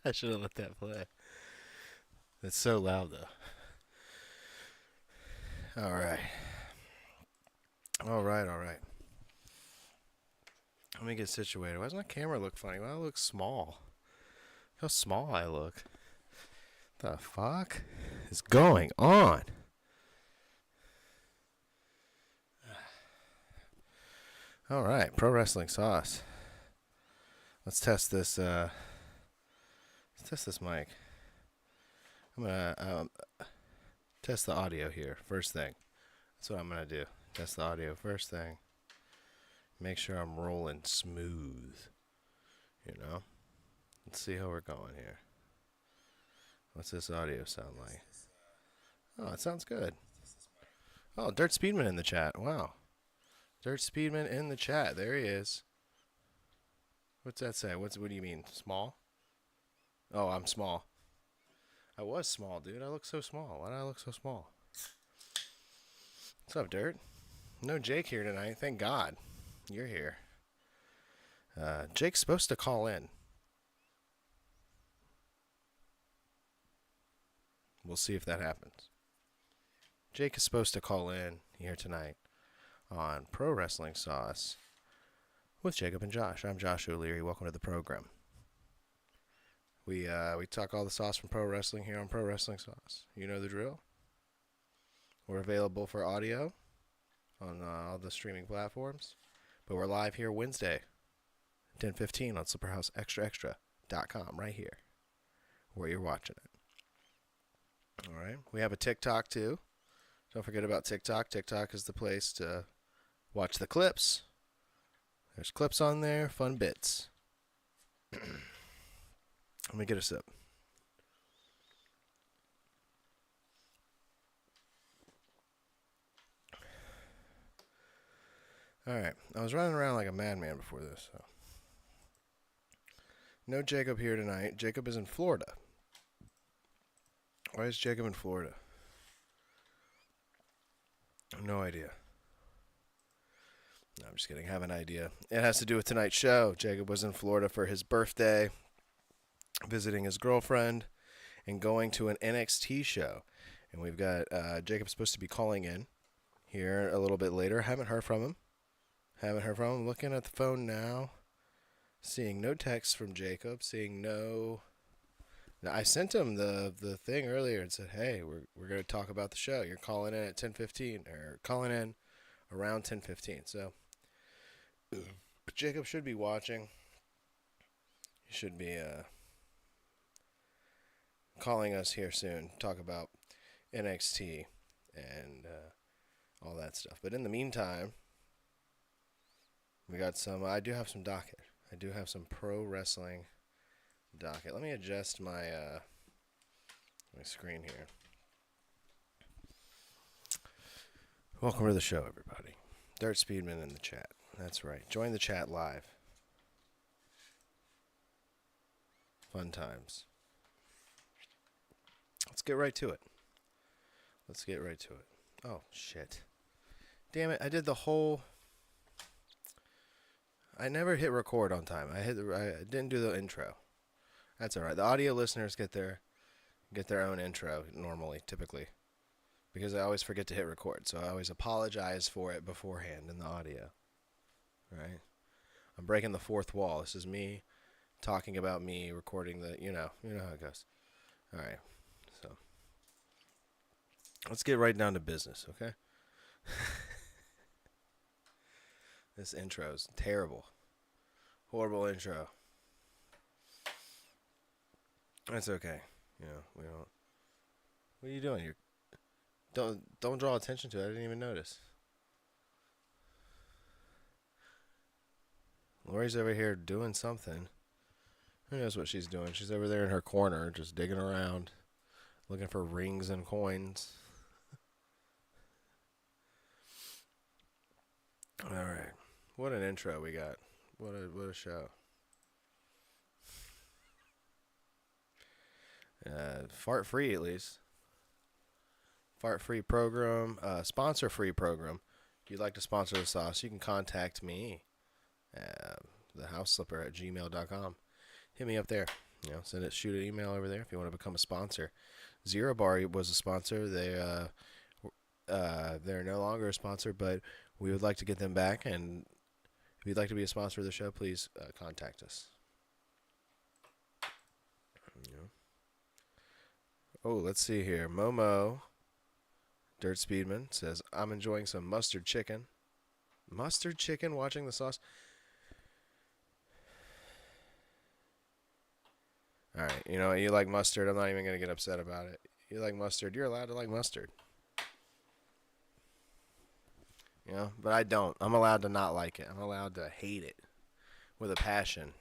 I should have let that play. It's so loud though. All right. All right, all right. Let me get situated. Why does my camera look funny? Why do I look small? How small I look. The fuck is going on? All right, pro wrestling sauce. Let's test this. Let's test this mic. I'm gonna test the audio here. First thing. That's what I'm gonna do. Test the audio first thing. Make sure I'm rolling smooth. You know. Let's see how we're going here. What's this audio sound like? Oh, it sounds good. Oh, Dirt Speedman in the chat. Wow. Dirt Speedman in the chat. There he is. What's that say? What do you mean? Small? Oh, I'm small. I was small, dude. I look so small. Why do I look so small? What's up, Dirt? No Jake here tonight. Thank God. You're here. Jake's supposed to call in. We'll see if that happens. Jake is supposed to call in here tonight on Pro Wrestling Sauce with Jacob and Josh. I'm Josh O'Leary. Welcome to the program. We talk all the sauce from pro wrestling here on Pro Wrestling Sauce. You know the drill. We're available for audio on all the streaming platforms, but we're live here Wednesday, 10:15 on SuperhouseExtraExtra.com right here, where you're watching it. All right. We have a TikTok too. Don't forget about TikTok. TikTok is the place to watch the clips. There's clips on there, fun bits. Let me get a sip. All right. I was running around like a madman before this. So. No Jacob here tonight. Jacob is in Florida. Why is Jacob in Florida? No idea. No, I'm just kidding. I have an idea. It has to do with tonight's show. Jacob was in Florida for his birthday, visiting his girlfriend, and going to an NXT show. And we've got Jacob supposed to be calling in here a little bit later. Haven't heard from him. Looking at the phone now. Seeing no text from Jacob. Seeing no... Now, I sent him the thing earlier and said, hey, we're going to talk about the show. You're calling in at 10:15, or calling in around 10:15. So, Jacob should be watching. He should be calling us here soon. Talk about NXT and all that stuff. But in the meantime, we got some. I do have some docket. I do have some pro wrestling docket. Let me adjust my my screen here. Welcome to the show, everybody. Dirt Speedman in the chat. That's right. Join the chat live. Fun times. Let's get right to it. Oh, shit. Damn it. I did the whole... I never hit record on time. I didn't do the intro. That's all right. The audio listeners get their own intro normally, typically, because I always forget to hit record. So I always apologize for it beforehand in the audio. Right? I'm breaking the fourth wall. This is me talking about me recording the, you know how it goes. All right. So let's get right down to business, okay? This intro's terrible. Horrible intro. That's okay. You know, we don't... What are you doing? Don't draw attention to it. I didn't even notice. Lori's over here doing something. Who knows what she's doing? She's over there in her corner, just digging around, looking for rings and coins. All right. What an intro we got. What a show. Fart free, at least. Fart free program. Sponsor free program. If you'd like to sponsor the sauce, you can contact me. TheHouseSlipper@gmail.com. Hit me up there. shoot an email over there if you want to become a sponsor. Zero Bar was a sponsor. They're no longer a sponsor, but we would like to get them back. And if you'd like to be a sponsor of the show, please contact us. Oh, let's see here. Momo Dirt Speedman says, I'm enjoying some mustard chicken. Mustard chicken, watching the sauce. All right, you like mustard. I'm not even going to get upset about it. You like mustard. You're allowed to like mustard. But I don't. I'm allowed to not like it. I'm allowed to hate it with a passion,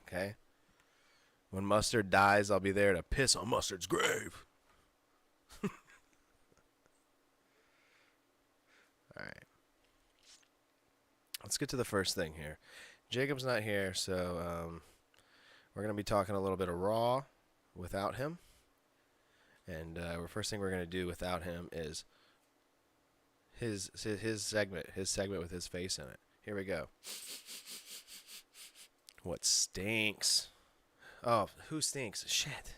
okay? When mustard dies, I'll be there to piss on mustard's grave. All right. Let's get to the first thing here. Jacob's not here, so we're going to be talking a little bit of Raw without him. And the first thing we're going to do without him is his segment with his face in it. Here we go. What stinks? Oh, who stinks? Shit.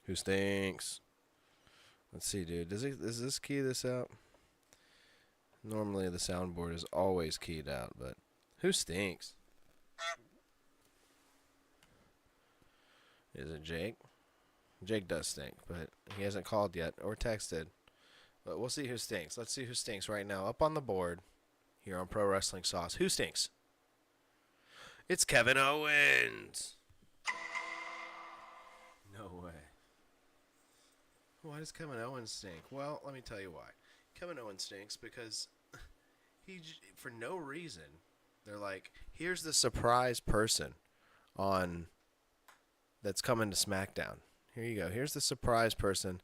Who stinks? Let's see, dude. Does this key this out? Normally the soundboard is always keyed out, but who stinks? Is it Jake? Jake does stink, but he hasn't called yet or texted. But we'll see who stinks. Let's see who stinks right now. Up on the board here on Pro Wrestling Sauce. Who stinks? It's Kevin Owens. No way. Why does Kevin Owens stink? Well, let me tell you why. Kevin Owens stinks because for no reason, they're like, here's the surprise person that's coming to SmackDown. Here you go. Here's the surprise person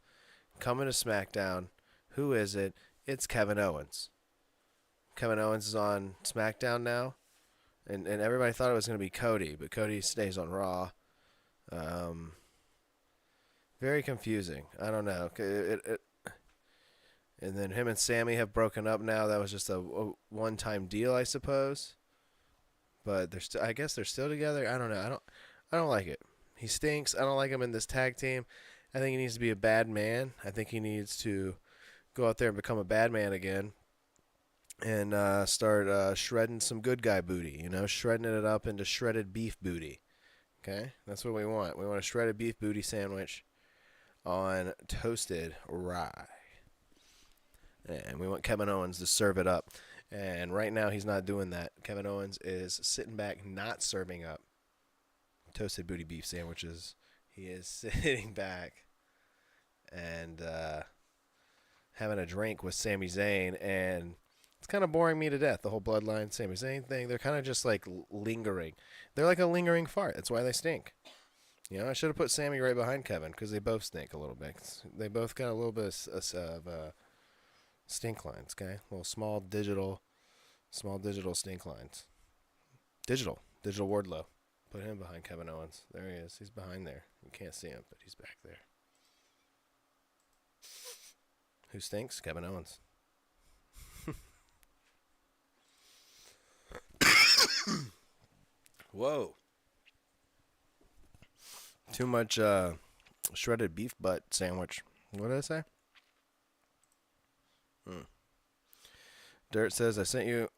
coming to SmackDown. Who is it? It's Kevin Owens. Kevin Owens is on SmackDown now, and everybody thought it was going to be Cody, but Cody stays on Raw. Very confusing. I don't know. And then him and Sammy have broken up now. That was just a one-time deal, I suppose. But I guess they're still together. I don't know. I don't like it. He stinks. I don't like him in this tag team. I think he needs to be a bad man. I think he needs to go out there and become a bad man again and start shredding some good guy booty, shredding it up into shredded beef booty. Okay? That's what we want. We want a shredded beef booty sandwich on toasted rye. And we want Kevin Owens to serve it up. And right now he's not doing that. Kevin Owens is sitting back, not serving up toasted booty beef sandwiches. He is sitting back and having a drink with Sami Zayn, and it's kind of boring me to death, the whole Bloodline Sami Zayn thing. They're kind of just like lingering. They're like a lingering fart. That's why they stink. I should have put Sami right behind Kevin because they both stink a little bit. They both got a little bit of stink lines, okay? Little small digital stink lines. Digital Wardlow. Put him behind Kevin Owens. There he is. He's behind there. You can't see him, but he's back there. Who stinks? Kevin Owens. Whoa. Too much shredded beef butt sandwich. What did I say? Dirt says, I sent you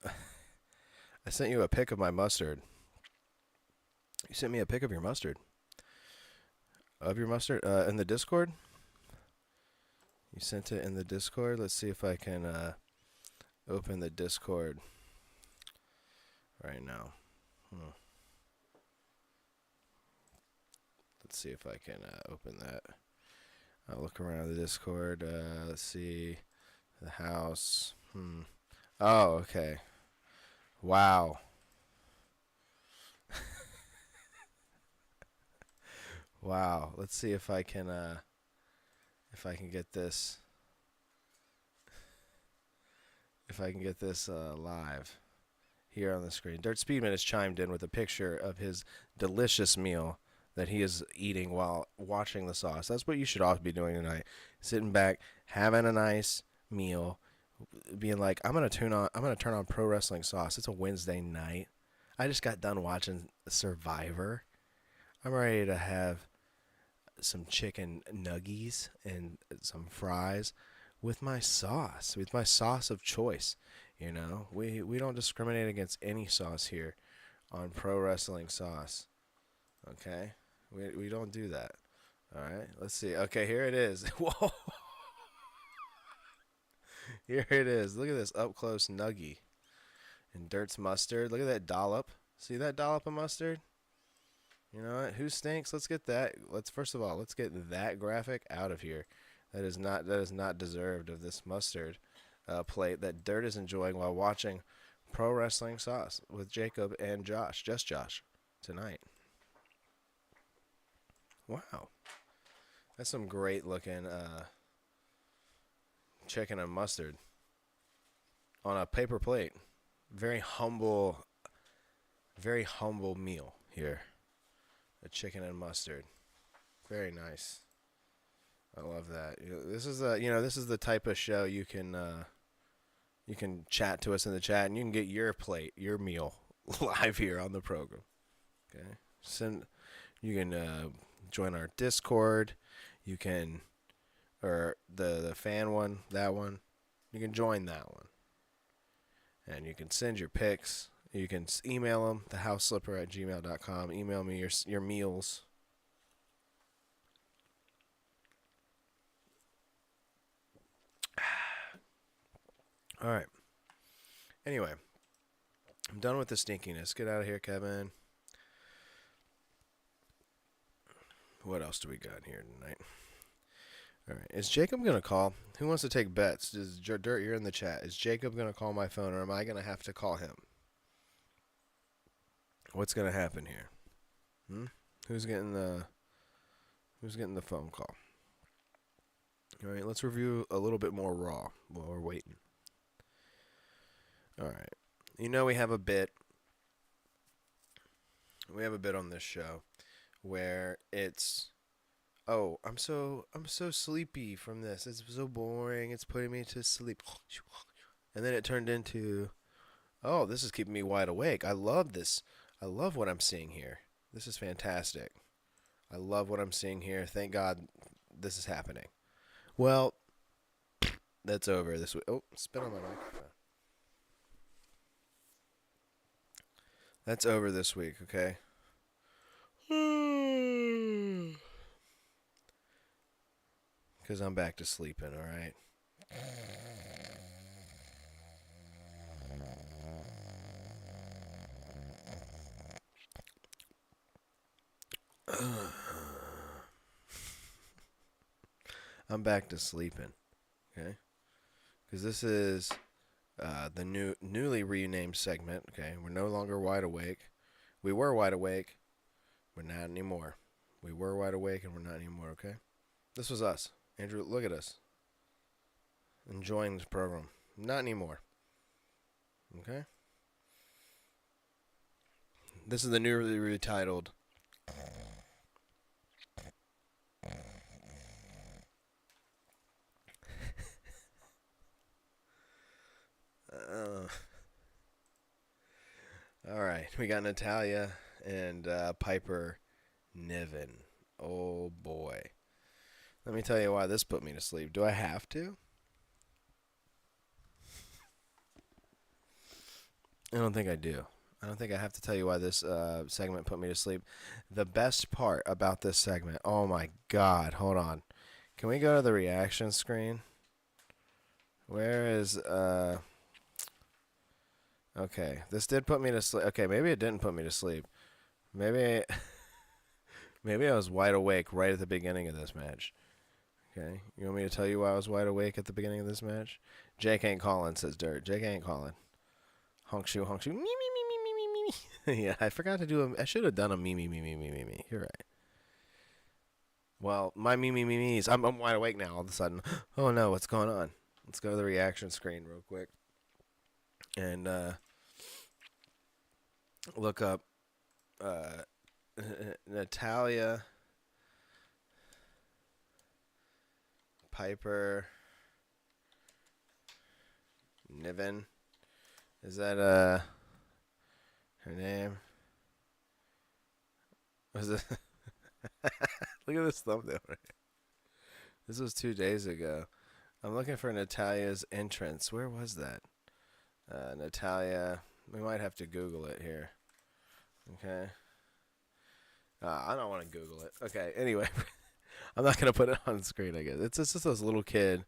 a pic of my mustard. You sent me a pic of your mustard. Of your mustard? In the Discord? You sent it in the Discord? Let's see if I can open the Discord right now. Let's see if I can open that. I'll look around the Discord. Let's see. The house. Oh, okay. Wow. Wow. Let's see if I can get this. If I can get this live here on the screen. Dirt Speedman has chimed in with a picture of his delicious meal that he is eating while watching the sauce. That's what you should all be doing tonight. Sitting back, having a nice meal, being like, I'm gonna turn on Pro Wrestling Sauce. It's a Wednesday night. I just got done watching Survivor. I'm ready to have some chicken nuggies and some fries with my sauce, of choice. You know, we don't discriminate against any sauce here on Pro Wrestling Sauce. Okay, we don't do that. All right, let's see. Okay, here it is. Whoa, here it is. Look at this up close nuggie and Dirt's mustard. Look at that dollop. See that dollop of mustard? You know what? Who stinks? Let's get that. First of all, let's get that graphic out of here. That is not deserved of this mustard plate that Dirt is enjoying while watching Pro Wrestling Sauce with Jacob and Josh, just Josh, tonight. Wow, that's some great looking chicken and mustard on a paper plate. Very humble meal here. A chicken and mustard. Very nice. I love that. This is the type of show you can chat to us in the chat, and you can get your plate, your meal, live here on the program. Okay. You can join our Discord. You can, or the fan one, that one. You can join that one, and you can send your pics. You can email them, thehouseslipper@gmail.com. Email me your meals. All right. Anyway, I'm done with the stinkiness. Get out of here, Kevin. What else do we got here tonight? All right. Is Jacob going to call? Who wants to take bets? Dirt, you're in the chat. Is Jacob going to call my phone, or am I going to have to call him? What's going to happen here? Who's getting the phone call? All right, let's review a little bit more Raw while we're waiting. All right. You know we have a bit. We have a bit on this show where it's, oh, I'm so sleepy from this. It's so boring. It's putting me to sleep. And then it turned into, oh, this is keeping me wide awake. I love this. I love what I'm seeing here. This is fantastic. I love what I'm seeing here. Thank God this is happening. Well, that's over this week. Oh, spit on my microphone. That's over this week, okay? Because I'm back to sleeping, all right? I'm back to sleeping, okay? Because this is the newly renamed segment, okay? We're no longer wide awake. We were wide awake. We're not anymore. We were wide awake and we're not anymore, okay? This was us. Andrew, look at us. Enjoying this program. Not anymore. Okay? This is the newly retitled all right, we got Natalia and Piper Niven. Oh boy. Let me tell you why this put me to sleep. Do I have to? I don't think I do. I don't think I have to tell you why this segment put me to sleep. The best part about this segment, oh my God, hold on. Can we go to the reaction screen? Where is, okay, this did put me to sleep. Okay, maybe it didn't put me to sleep. Maybe I was wide awake right at the beginning of this match. Okay, you want me to tell you why I was wide awake at the beginning of this match? Jake ain't calling, says Dirt. Jake ain't calling. Honk shoe, honk shoe. Me, me, me, me, me, me, me. Yeah, I forgot to do I should have done a me, me, me, me, me, me, me. You're right. Well, my me, me, me, me's. I'm wide awake now all of a sudden. Oh no, what's going on? Let's go to the reaction screen real quick. And look up Natalia Piper Niven. Is that her name? Was it Look at this thumbnail right here. This was 2 days ago. I'm looking for Natalia's entrance. Where was that? Natalia. We might have to Google it here. Okay. I don't want to Google it. Okay, anyway. I'm not going to put it on the screen, I guess. It's just this little kid.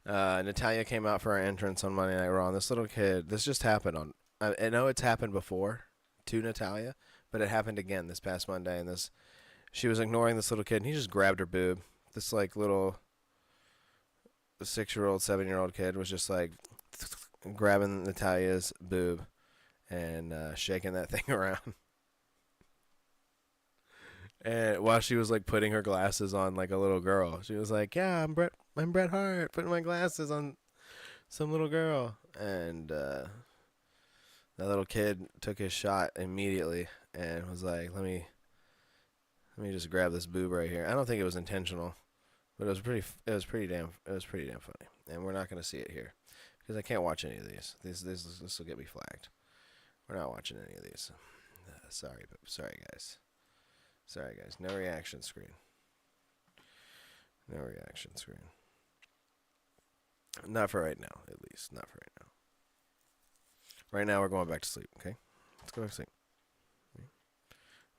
Natalia came out for our entrance on Monday Night Raw. And this little kid, this just happened on... I know it's happened before to Natalia, but it happened again this past Monday. And she was ignoring this little kid, and he just grabbed her boob. This, like, little 6-year-old, 7-year-old kid was just, like, grabbing Natalia's boob and shaking that thing around. And while she was like putting her glasses on like a little girl, she was like, "Yeah, I'm Bret Hart, putting my glasses on some little girl." And that little kid took his shot immediately and was like, "Let me just grab this boob right here." I don't think it was intentional, but it was pretty damn funny. And we're not gonna see it here because I can't watch any of these. This will get me flagged. We're not watching any of these. Sorry guys. Sorry, guys. No reaction screen. No reaction screen. Not for right now, at least. Not for right now. Right now, we're going back to sleep, okay? Let's go back to sleep.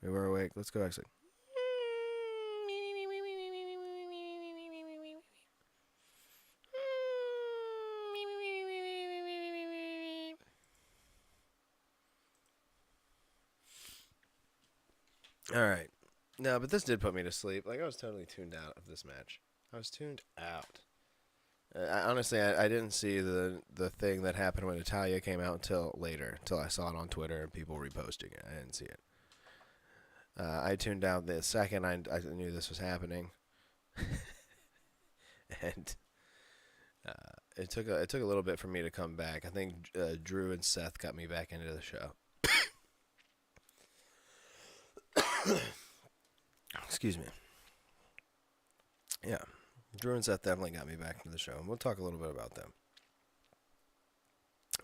We were awake. Let's go back to sleep. All right. No, but this did put me to sleep. Like, I was totally tuned out of this match. I was tuned out. Honestly, I didn't see the thing that happened when Natalya came out until later, until I saw it on Twitter and people reposting it. I didn't see it. I tuned out the second I knew this was happening, and it took a little bit for me to come back. I think Drew and Seth got me back into the show. Excuse me. Yeah, Drew and Seth definitely got me back into the show, and we'll talk a little bit about them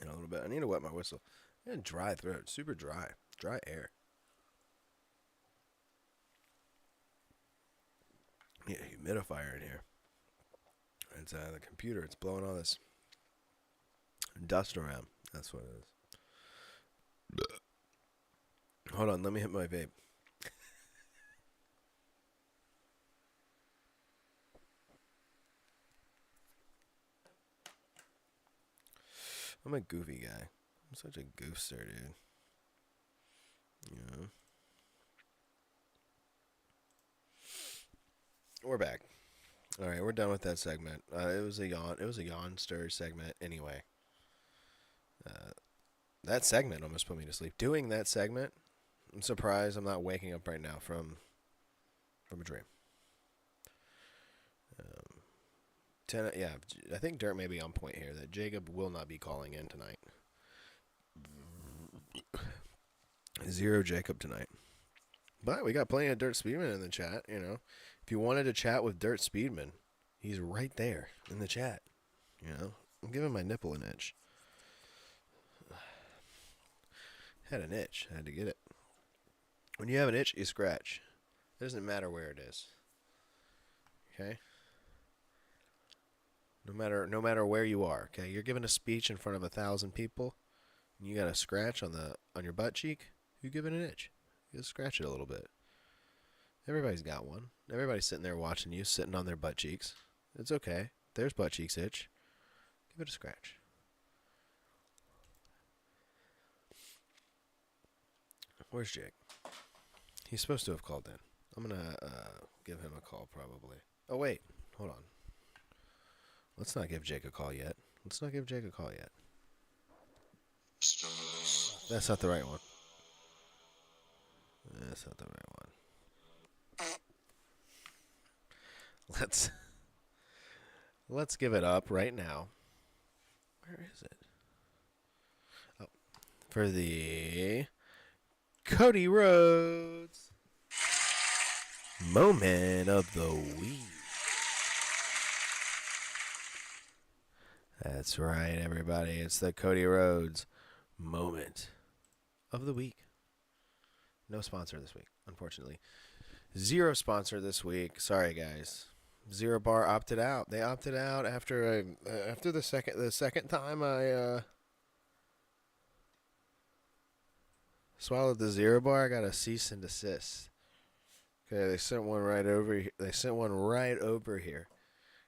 in a little bit. I need to wet my whistle. I got a dry throat, super dry air. Yeah, humidifier in here. It's the computer. It's blowing all this dust around. That's what it is. Hold on, let me hit my vape. I'm a goofy guy. I'm such a goofster, dude. Yeah. We're back. All right, we're done with that segment. It was a yawn stir segment anyway. That segment almost put me to sleep. Doing that segment, I'm surprised I'm not waking up right now from a dream. Yeah, I think Dirt may be on point here that Jacob will not be calling in tonight. 0 Jacob tonight. But we got plenty of Dirt Speedman in the chat, you know. If you wanted to chat with Dirt Speedman, he's right there in the chat. You know, I'm giving my nipple an itch. Had an itch. I had to get it. When you have an itch, you scratch. It doesn't matter where it is. Okay? No matter where you are, okay? You're giving a speech in front of 1,000 people, and you got a scratch on your butt cheek, you're giving an itch. You just scratch it a little bit. Everybody's got one. Everybody's sitting there watching you, sitting on their butt cheeks. It's okay. There's butt cheeks itch. Give it a scratch. Where's Jake? He's supposed to have called in. I'm going to give him a call probably. Oh, wait. Hold on. Let's not give Jake a call yet. That's not the right one. That's not the right one. Let's give it up right now. Where is it? Oh, for the Cody Rhodes moment of the week. That's right, everybody. It's the Cody Rhodes moment of the week. No sponsor this week, unfortunately. Zero sponsor this week. Sorry, guys. Zero Bar opted out. They opted out after the second time I swallowed the Zero Bar. I got a cease and desist. Okay, they sent one right over. They sent one right over here.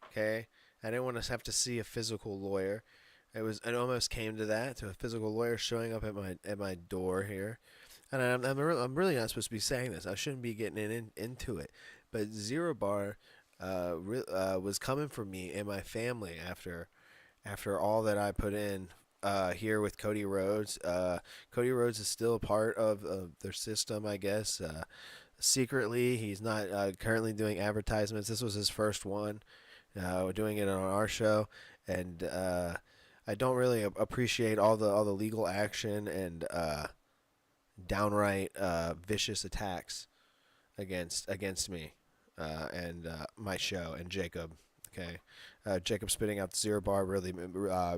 Okay, I didn't want to have to see a physical lawyer. It almost came to that, to a physical lawyer showing up at my door here. And I'm really not supposed to be saying this. I shouldn't be getting into it. But Zero Bar was coming for me and my family after all that I put in here with Cody Rhodes. Cody Rhodes is still a part of their system, I guess. Secretly, he's not currently doing advertisements. This was his first one. We're doing it on our show, and I don't really appreciate all the legal action and downright vicious attacks against me and my show and Jakob. Okay, Jakob spitting out the Zero Bar really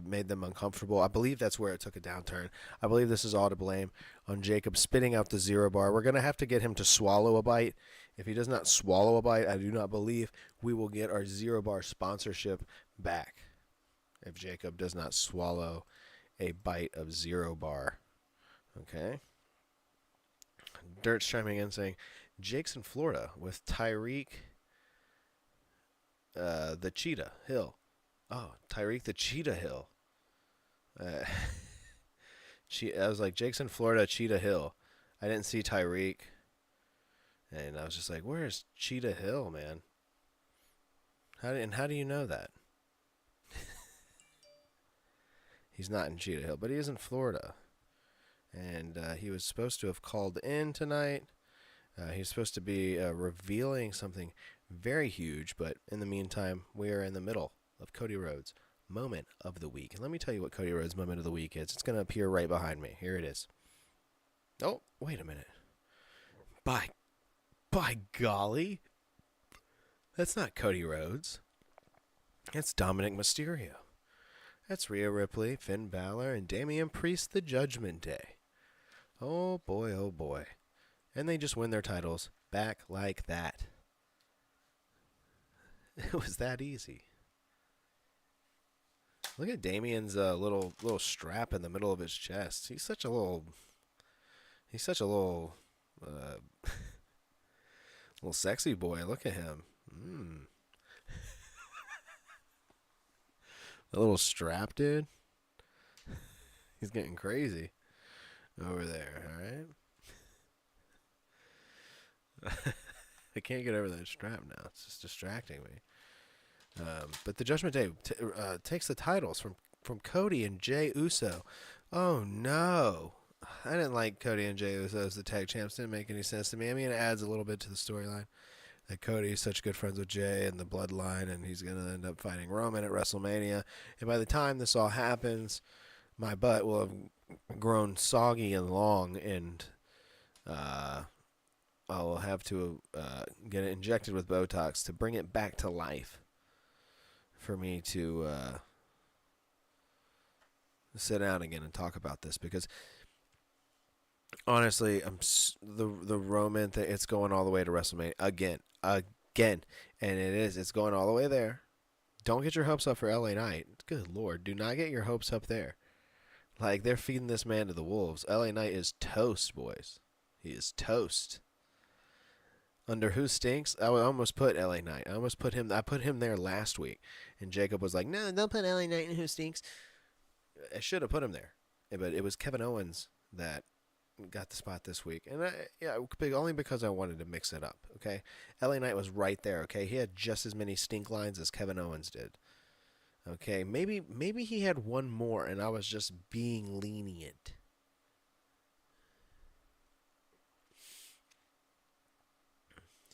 made them uncomfortable. I believe that's where it took a downturn. I believe this is all to blame on Jakob spitting out the Zero Bar. We're gonna have to get him to swallow a bite. If he does not swallow a bite, I do not believe we will get our Zero Bar sponsorship back. If Jakob does not swallow a bite of Zero Bar, okay. Dirt's chiming in saying, Jake's in Florida with Tyreek the Cheetah Hill. Oh, Tyreek the Cheetah Hill. I was like, Jake's in Florida, Cheetah Hill. I didn't see Tyreek. And I was just like, where's Cheetah Hill, man? How do you know that? He's not in Cheetah Hill, but he is in Florida. And he was supposed to have called in tonight. He's supposed to be revealing something very huge, but in the meantime, we are in the middle of Cody Rhodes' Moment of the Week. And let me tell you what Cody Rhodes' Moment of the Week is. It's going to appear right behind me. Here it is. Oh, wait a minute. By golly. That's not Cody Rhodes. That's Dominic Mysterio. That's Rhea Ripley, Finn Balor, and Damian Priest, the Judgment Day. Oh boy, oh boy. And they just win their titles back like that. It was that easy. Look at Damian's little strap in the middle of his chest. He's such a little little sexy boy. Look at him. The little strap, dude. He's getting crazy over there, all right? I can't get over that strap now. It's just distracting me. But the Judgment Day takes the titles from Cody and Jey Uso. Oh, no. I didn't like Cody and Jey Uso as the tag champs. Didn't make any sense to me. I mean, it adds a little bit to the storyline that Cody is such good friends with Jey and the bloodline, and he's going to end up fighting Roman at WrestleMania. And by the time this all happens, my butt will have grown soggy and long, and I will have to get it injected with Botox to bring it back to life for me to sit down again and talk about this, because honestly, the Roman thing, it's going all the way to WrestleMania again, and it's going all the way there. Don't get your hopes up for LA Knight. Good Lord, do not get your hopes up there. Like, they're feeding this man to the wolves. LA Knight is toast, boys. He is toast. Under who stinks? I would almost put LA Knight. I put him there last week, and Jakob was like, "No, don't put LA Knight in who stinks." I should have put him there, but it was Kevin Owens that got the spot this week, and only because I wanted to mix it up. Okay, LA Knight was right there. Okay, he had just as many stink lines as Kevin Owens did. Okay, maybe he had one more, and I was just being lenient.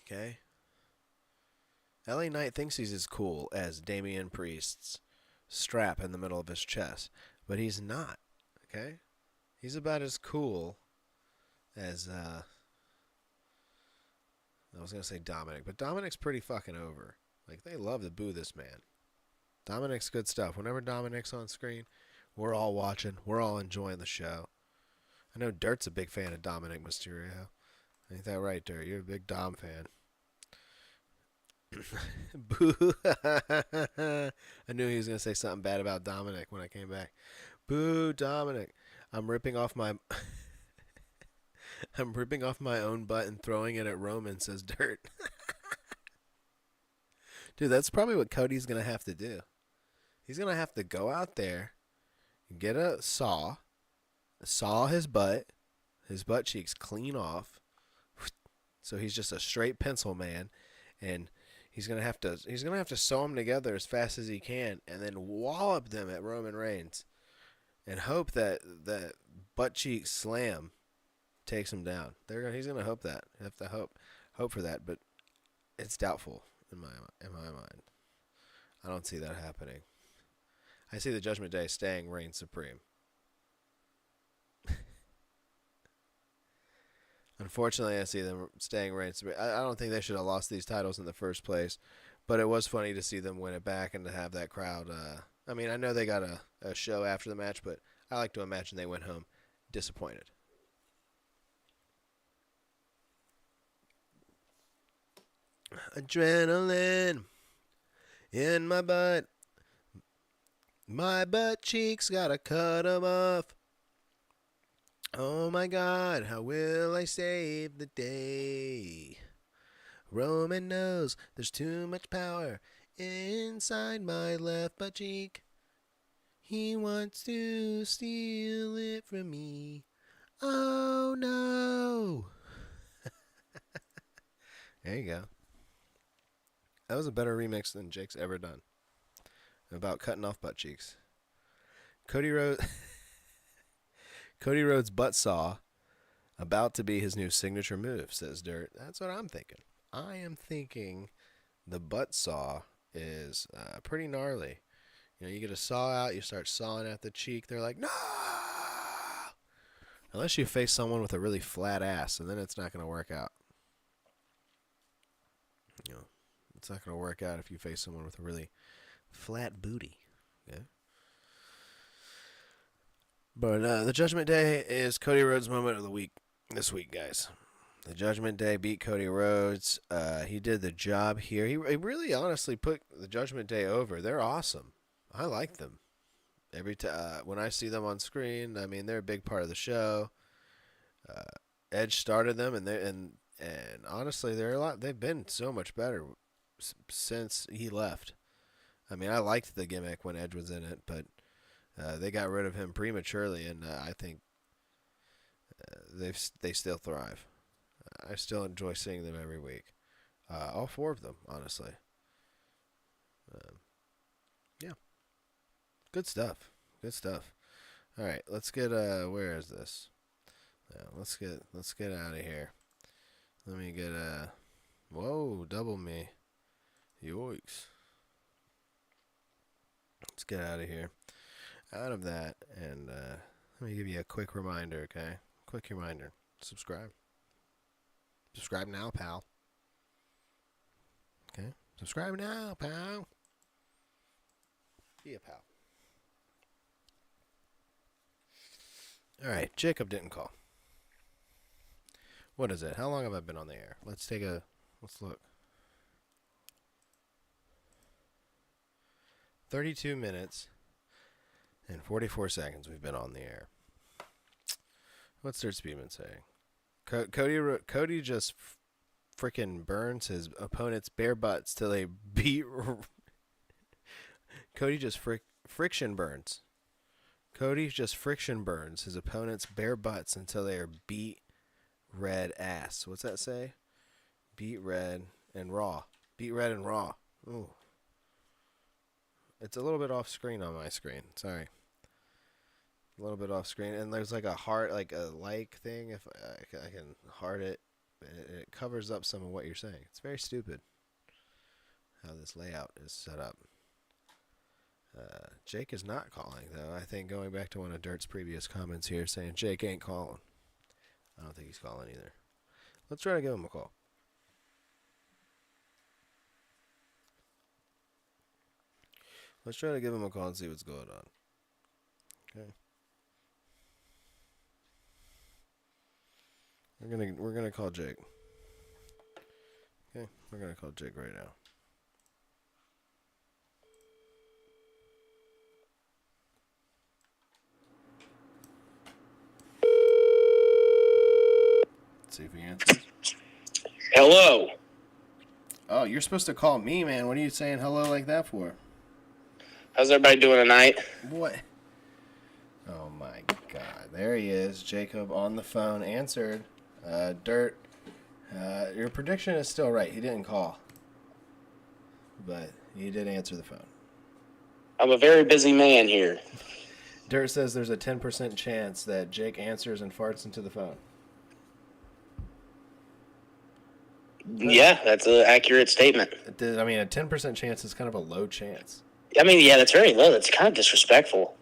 Okay. LA Knight thinks he's as cool as Damian Priest's strap in the middle of his chest, but he's not. Okay? He's about as cool as I was going to say Dominic, but Dominic's pretty fucking over. Like, they love to boo this man. Dominic's good stuff. Whenever Dominic's on screen, we're all watching. We're all enjoying the show. I know Dirt's a big fan of Dominic Mysterio. Ain't that right, Dirt? You're a big Dom fan. Boo. I knew he was going to say something bad about Dominic when I came back. Boo, Dominic. I'm ripping off my I'm ripping off my own butt and throwing it at Roman, says Dirt. Dude, that's probably what Cody's going to have to do. He's going to have to go out there, get a saw his butt cheeks clean off. So he's just a straight pencil man, and he's gonna have to sew them together as fast as he can, and then wallop them at Roman Reigns, and hope that that butt cheek slam takes him down. He's gonna hope that. You have to hope for that, but it's doubtful in my mind. I don't see that happening. I see the Judgment Day staying reign supreme. Unfortunately, I see them staying reign supreme. I don't think they should have lost these titles in the first place, but it was funny to see them win it back and to have that crowd. I mean, I know they got a show after the match, but I like to imagine they went home disappointed. Adrenaline in my butt. My butt cheeks gotta cut 'em off. Oh my God, how will I save the day? Roman knows there's too much power inside my left butt cheek. He wants to steal it from me. Oh no. There you go. That was a better remix than Jake's ever done about cutting off butt cheeks. Cody Rhodes' butt saw about to be his new signature move, says Dirt. That's what I'm thinking. I am thinking the butt saw is pretty gnarly. You know, you get a saw out, you start sawing at the cheek. They're like, no! Unless you face someone with a really flat ass, and then it's not going to work out. You know, it's not going to work out if you face someone with a really flat booty. Yeah. But the Judgment Day is Cody Rhodes' moment of the week this week, guys. The Judgment Day beat Cody Rhodes. He did the job here. He really honestly put the Judgment Day over. They're awesome. I like them. Every time when I see them on screen, I mean, they're a big part of the show. Edge started them, and honestly, they've been so much better since he left. I mean, I liked the gimmick when Edge was in it, but they got rid of him prematurely, and I think they still thrive. I still enjoy seeing them every week. All four of them, honestly. Yeah. Good stuff. Good stuff. All right, let's get where is this? Let's get out of here. Let me get whoa, double me. Yoicks. Let's get out of here. Out of that, and let me give you a quick reminder, okay? Quick reminder. Subscribe. Subscribe now, pal. Okay? Subscribe now, pal. Be a pal. Alright, Jacob didn't call. What is it? How long have I been on the air? Let's look. 32 minutes and 44 seconds we've been on the air. What's Dirt Speedman saying? Cody just freaking burns his opponent's bare butts till they beat. Cody just friction burns. Cody just friction burns his opponent's bare butts until they are beat red ass. What's that say? Beat red and raw. Beat red and raw. Ooh. It's a little bit off screen on my screen. Sorry. A little bit off screen. And there's like a heart, like a like thing. If I can heart it. It covers up some of what you're saying. It's very stupid how this layout is set up. Jake is not calling, though. I think going back to one of Dirt's previous comments here saying Jake ain't calling. I don't think he's calling either. Let's try to give him a call. Let's try to give him a call and see what's going on. Okay. We're gonna call Jake. Okay, we're gonna call Jake right now. Let's see if he answers. Hello. Oh, you're supposed to call me, man. What are you saying hello like that for? How's everybody doing tonight? What? Oh, my God. There he is. Jacob on the phone. Answered. Dirt. Your prediction is still right. He didn't call. But he did answer the phone. I'm a very busy man here. Dirt says there's a 10% chance that Jake answers and farts into the phone. Yeah, that's an accurate statement. I mean, a 10% chance is kind of a low chance. I mean, yeah, that's very low. That's kind of disrespectful.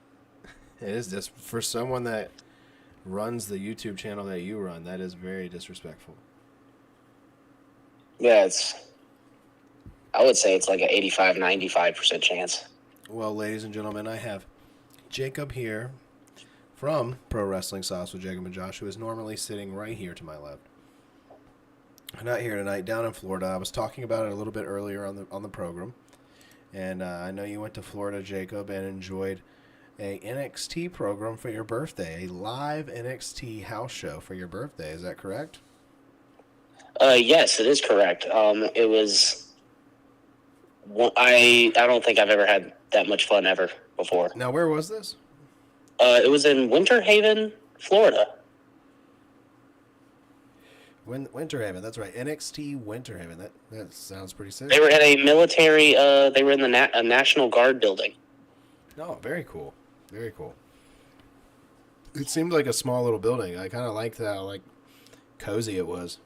It is just for someone that runs the YouTube channel that you run. That is very disrespectful. Yeah, I would say it's like an 85, 95% chance. Well, ladies and gentlemen, I have Jacob here from Pro Wrestling Sauce with Jacob and Josh, who is normally sitting right here to my left. Not here tonight, down in Florida. I was talking about it a little bit earlier on the program, and I know you went to Florida, Jacob, and enjoyed a NXT program for your birthday, a live NXT house show for your birthday. Is that correct? Yes, it is correct. It was. I don't think I've ever had that much fun ever before. Now, where was this? It was in Winter Haven, Florida. Winter Haven, that's right. NXT Winter Haven. That sounds pretty sick. They were at a military. They were in the a National Guard building. Oh, very cool. Very cool. It seemed like a small little building. I kind of liked how cozy it was.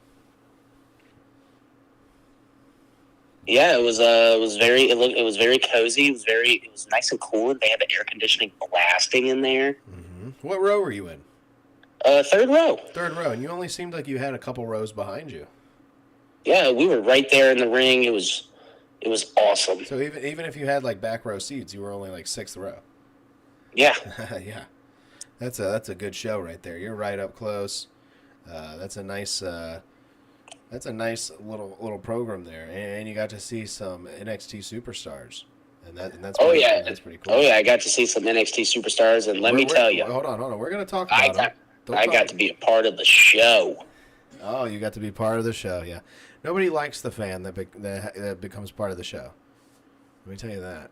Yeah, it was very cozy. It was nice and cool. They had the air conditioning blasting in there. Mm-hmm. What row were you in? Third row. Third row, and you only seemed like you had a couple rows behind you. Yeah, we were right there in the ring. It was awesome. So even if you had back row seats, you were only sixth row. Yeah. Yeah. That's a good show right there. You're right up close. That's a nice little program there, and you got to see some NXT superstars, and that's pretty cool. Oh yeah, I got to see some NXT superstars, and let me tell you. Hold on. We're gonna talk about them. I got to be a part of the show. Oh, you got to be part of the show, yeah. Nobody likes the fan that becomes part of the show. Let me tell you that.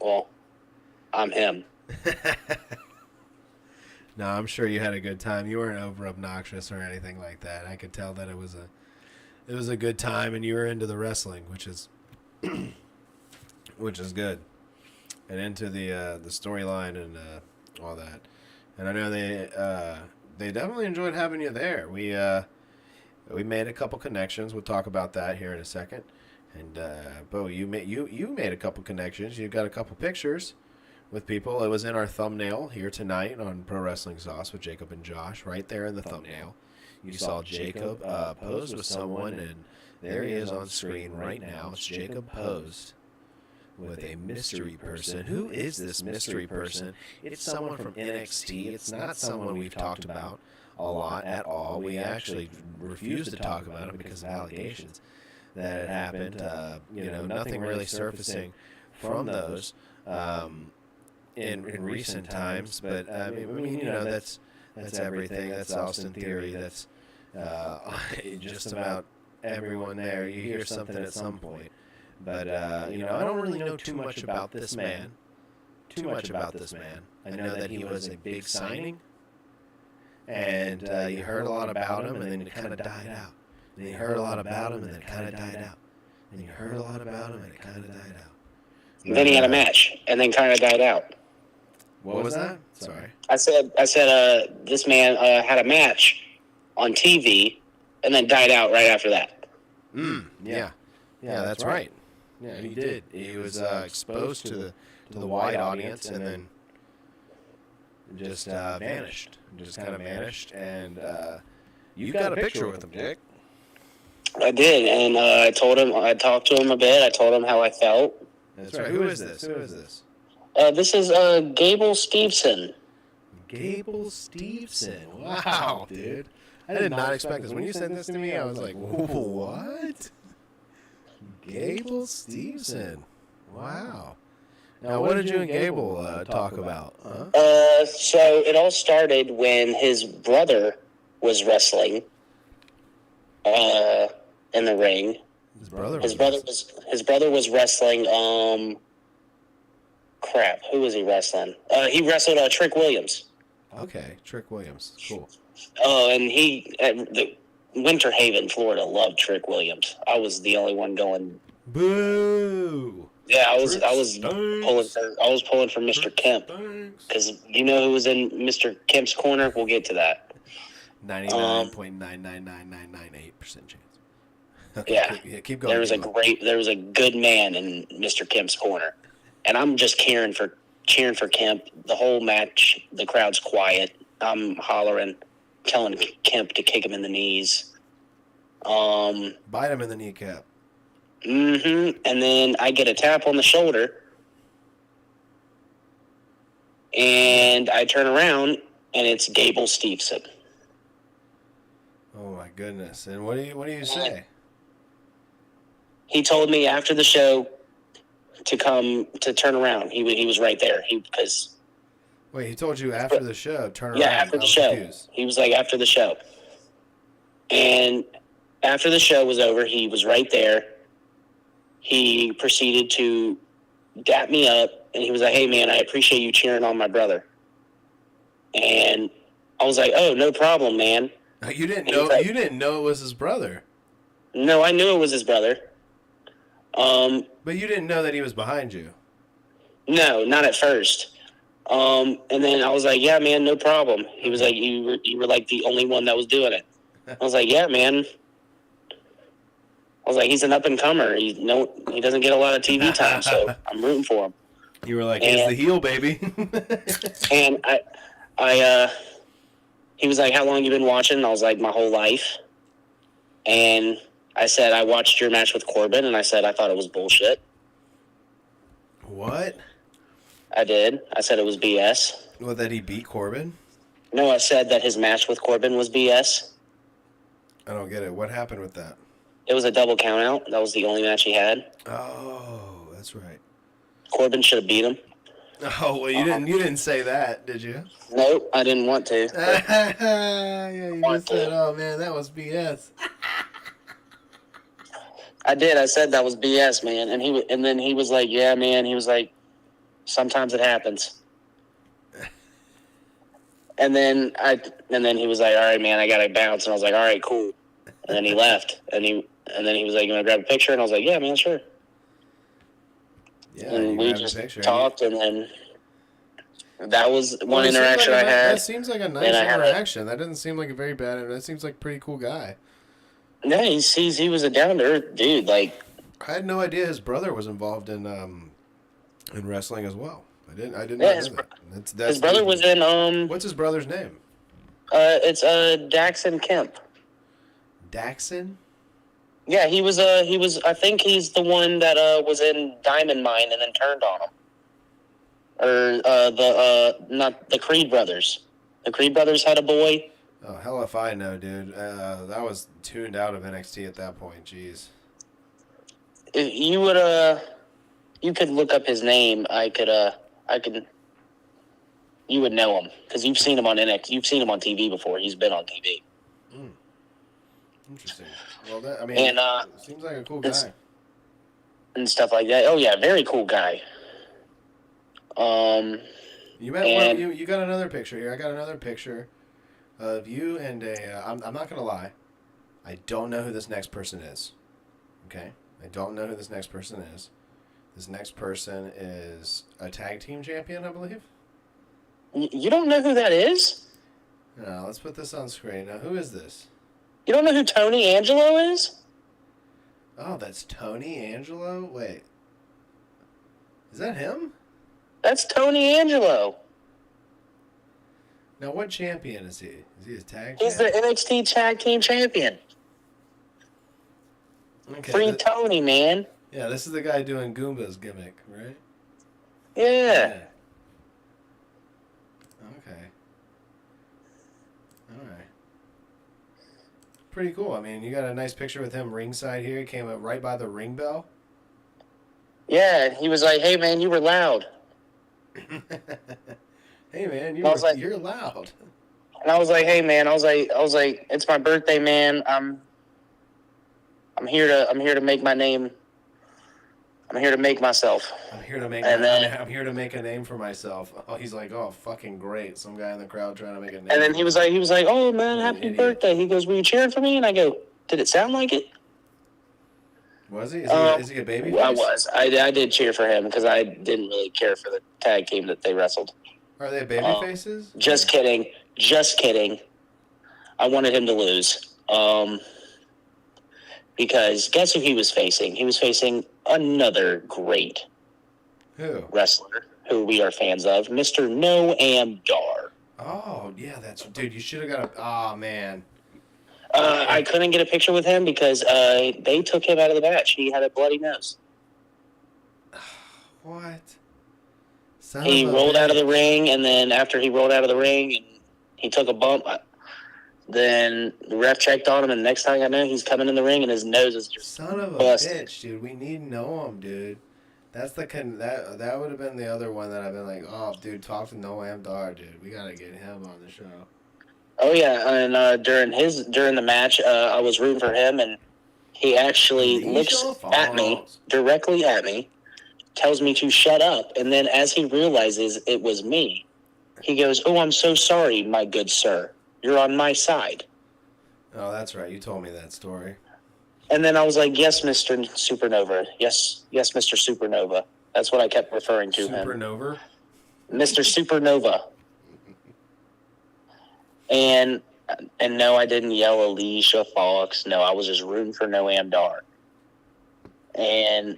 Well, I'm him. No, I'm sure you had a good time. You weren't over obnoxious or anything like that. I could tell that it was a good time, and you were into the wrestling, which is good, and into the storyline and all that. And I know they definitely enjoyed having you there. We made a couple connections. We'll talk about that here in a second. And Bo, you made a couple connections. You got a couple pictures with people. It was in our thumbnail here tonight on Pro Wrestling Sauce with Jacob and Josh. Right there in the thumbnail, you saw Jacob posed with someone, and there he is on screen right now. It's Jacob posed with a mystery person. Who is this mystery person? It's someone from NXT. It's not someone we've talked about a lot at all. We actually refuse to talk about it because of allegations that had happened. Nothing really surfacing from those in recent times. But I mean, that's everything. That's Austin Theory. That's just about everyone there. You hear something at some point. But, I don't really know too much about this man. I know that he was a big signing, and you heard a lot about him, and then it kind of died out. Then you heard a lot about him, and then it kind of died out. Then you heard a lot about him, and it kind of died out. And then he had a match, and then kind of died out. What was that? Sorry. I said, this man had a match on TV, and then died out right after that. Yeah, that's right. Yeah, he did. He was exposed to the wide audience, and then just vanished. Just kind of vanished. And you got a picture with him, Jake. I did, and I talked to him a bit. I told him how I felt. That's right. Who is this? This is Gable Steveson. Gable Steveson. Wow, dude. I did not expect this. When you sent this to me, I was like, what? Gable Steveson. Wow. Now, what did you and Gable talk about? Huh? So it all started when his brother was wrestling in the ring. His brother was wrestling. Crap, who was he wrestling? He wrestled Trick Williams. Okay, Trick Williams. Cool. Oh, and the Winter Haven, Florida, loved Trick Williams. I was the only one going. Boo! Yeah, I was pulling for Mr. Kemp, because you know who was in Mr. Kemp's corner. We'll get to that. 99.9999998% chance. Okay, yeah, keep going. There was a good man in Mr. Kemp's corner, and I'm just cheering for Kemp the whole match. The crowd's quiet. I'm hollering, telling Kemp to kick him in the knees. Bite him in the kneecap. And then I get a tap on the shoulder, and I turn around, and it's Gable Steveson. Oh my goodness! And what do you say? He told me after the show to come to turn around. He was right there. Wait, he told you after the show, turn around? Yeah, after the show. Confused. He was like, after the show. And after the show was over, he was right there. He proceeded to dap me up, and he was like, hey, man, I appreciate you cheering on my brother. And I was like, oh, no problem, man. You didn't know it was his brother. No, I knew it was his brother. But you didn't know that he was behind you. No, not at first. And then I was like, yeah, man, no problem. He was like, you were like the only one that was doing it. I was like, yeah, man. I was like, he's an up-and-comer. He doesn't get a lot of TV time, so I'm rooting for him. You were like, he's the heel, baby. And he was like, how long you been watching? And I was like, my whole life. And I said, I watched your match with Corbin, and I said I thought it was bullshit. What? I did. I said it was BS. What, that he beat Corbin? No, I said that his match with Corbin was BS. I don't get it. What happened with that? It was a double countout. That was the only match he had. Oh, that's right. Corbin should have beat him. Oh, well, you didn't say that, did you? Nope, I didn't want to. Yeah, you just said, oh, man, that was BS. I did. I said that was BS, man. And then he was like, yeah, man. He was like, sometimes it happens. And then he was like, all right, man, I got to bounce. And I was like, all right, cool. And then he left. And then he was like, you want to grab a picture? And I was like, yeah, man, sure. Yeah, and we just talked, and then that was one interaction I had. That seems like a nice interaction. That doesn't seem like a very bad. That seems like a pretty cool guy. Yeah, he was a down to earth dude. Like, I had no idea his brother was involved in wrestling as well. I didn't know that. His brother was in What's his brother's name? It's Daxon Kemp. Daxon? Yeah, he was I think he's the one that was in Diamond Mine and then turned on him. Or not the Creed brothers. The Creed brothers had a boy. Oh, hell if I know, dude. I was tuned out of NXT at that point. Jeez. If you could look up his name. You would know him because you've seen him on NXT. You've seen him on TV before. He's been on TV. Interesting. Well, seems like a cool guy. And stuff like that. Oh yeah, very cool guy. You got another picture here. I got another picture of you and I'm not gonna lie. I don't know who this next person is. Okay, I don't know who this next person is. This next person is a tag team champion, I believe. You don't know who that is? No, let's put this on screen. Now, who is this? You don't know who Tony Angelo is? Oh, that's Tony Angelo? Wait. Is that him? That's Tony Angelo. Now, what champion is he? Is he a tag He's champion? the NXT Tag Team Champion. Okay, Free Tony, man. Yeah, this is the guy doing Goomba's gimmick, right? Yeah. Okay. All right. Pretty cool. I mean, you got a nice picture with him ringside here. He came up right by the ring bell. Yeah, he was like, hey, man, you were loud. Hey, man, you're loud. And I was like, hey man, I was like, it's my birthday, man. I'm here to make my name. I'm here to make myself. I'm here to make I'm here to make a name for myself. Oh, he's like, oh, fucking great. Some guy in the crowd trying to make a name. And then he was like, oh man, happy birthday. He goes, were you cheering for me? And I go, did it sound like it? Was he? Is he a baby face? I was. I did cheer for him because I didn't really care for the tag team that they wrestled. Are they baby faces? Just kidding. Just kidding. I wanted him to lose. Because guess who he was facing? He was facing another great wrestler who we are fans of, Mr. Noam Dar. Oh, yeah, dude, you should have got oh, man. I couldn't get a picture with him because they took him out of the match. He had a bloody nose. What? He rolled out of the ring, and then after he rolled out of the ring and he took a bump, then the ref checked on him, and the next thing I know, he's coming in the ring, and his nose is just son of a busted. Bitch, dude. We need Noam, dude. That's that would have been the other one that I've been like, oh, dude, talk to Noam Dar, dude. We gotta get him on the show. Oh yeah, and during the match, I was rooting for him, and he actually looks at me, directly at me, tells me to shut up, and then as he realizes it was me, he goes, "Oh, I'm so sorry, my good sir. You're on my side." Oh, that's right. You told me that story. And then I was like, "Yes, Mr. Supernova. Yes, Mr. Supernova." That's what I kept referring to him. Supernova? Mr. Supernova. And no, I didn't yell Alicia Fox. No, I was just rooting for Noam Dar. And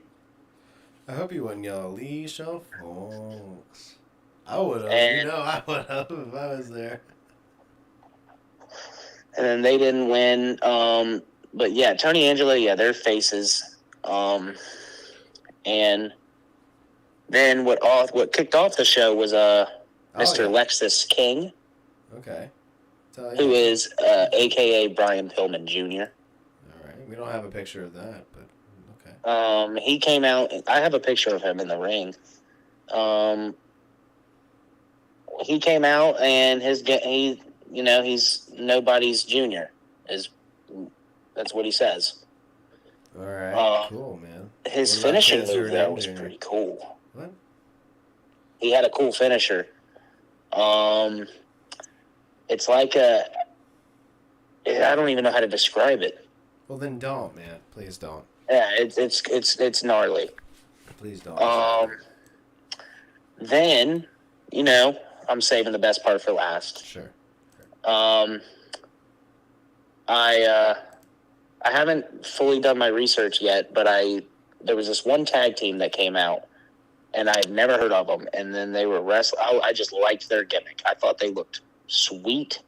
I hope you wouldn't yell Alicia Fox. I would have. I would have if I was there. And then they didn't win. But yeah, Tony Angelo, yeah, their faces. And then what kicked off the show was Mr. Lexus King. Okay. Who is a.k.a. Brian Pillman Jr. All right. We don't have a picture of that, but okay. He came out. I have a picture of him in the ring. He came out, and he's nobody's junior. That's what he says. All right. Cool, man. His finishing move though was pretty cool. What? He had a cool finisher. It's like I don't even know how to describe it. Well, then don't, man. Please don't. Yeah, it's gnarly. Please don't. Then, I'm saving the best part for last. Sure. I haven't fully done my research yet, but there was this one tag team that came out, and I had never heard of them. And then they were wrestling. I just liked their gimmick. I thought they looked sweet.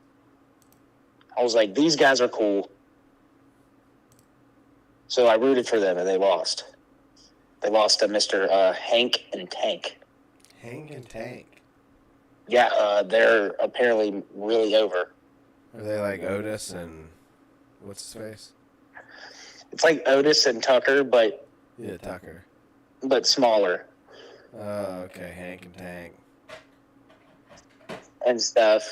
I was like, these guys are cool. So I rooted for them, and they lost. They lost to Mr. Hank and Tank. Hank and Tank? Yeah, they're apparently really over. Are they like Otis and what's his face? It's like Otis and Tucker, but... Yeah, Tucker. But smaller. Oh, okay, Hank and Tank. And stuff,